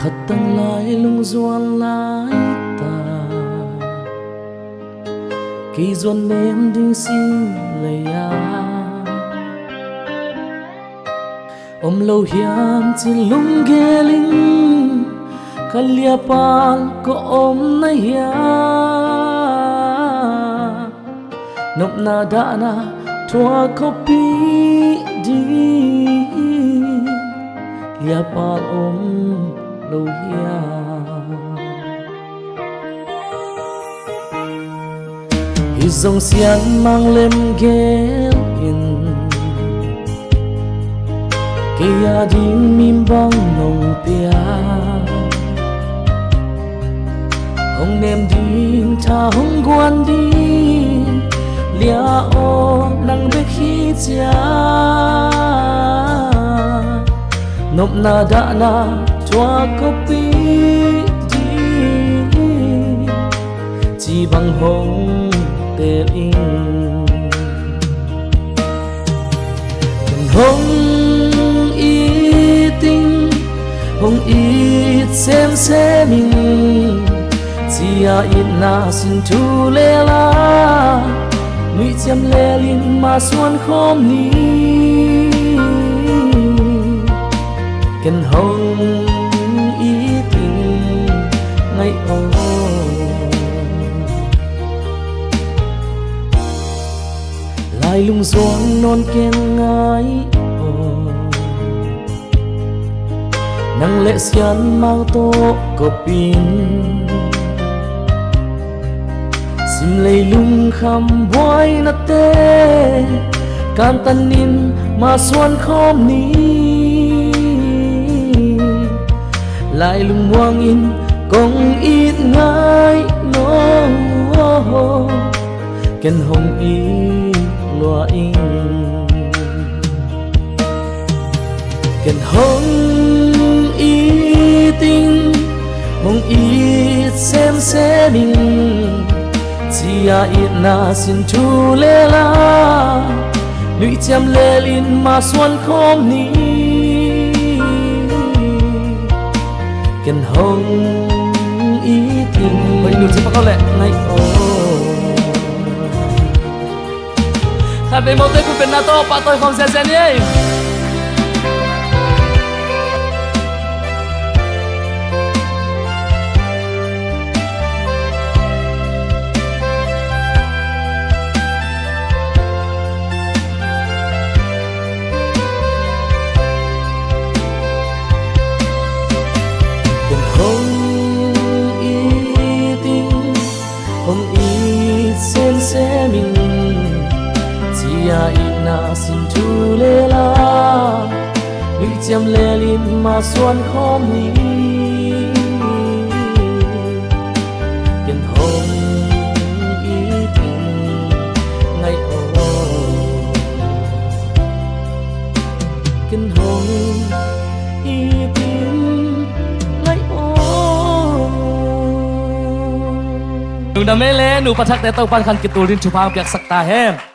khát tăng lại lung doan lại ta kỳ doan ném đinh xin lệ om lâu hiam trên lung ghé linh kalia pal ko om na hiya nop na da na thua kopi di lia pal om lâu hiya hi dòng xian mang lem ghé in kia din mim bang nong pia hong nem din cha hong guan din lia o nang be khi cha nop na da na chua kopi di chi bang hong te in hong hong ít xem mình chia ít na xin thu lê la nuôi chăm lê linh mà xuân khom ni cần hong ít tình ngày ô lại lung xuân non ken ngái nang lệ xian mang tô có pin sim lei lung kham boy na te kan tan nin ma xuân khom ni lại lung muang in kong ít ngai no ken hong ít loa in ken hong tình mong ít xem mình chia ít na xin thu lê la lụy chăm lê linh mà xuân khom ni cần hong ít tình mình được chứ bắt lẹ ngay ô khai về một tay của bên NATO bạn tôi không xem đi hong ít xem mình chia ít na xin thu lê la lụy chăm lê linh mà xuân khom ni cần hong ít tình ngày ô cần hong ít tình ngày ô nung na mele nu pathak te to pan khan kitulin chupang piak sakta he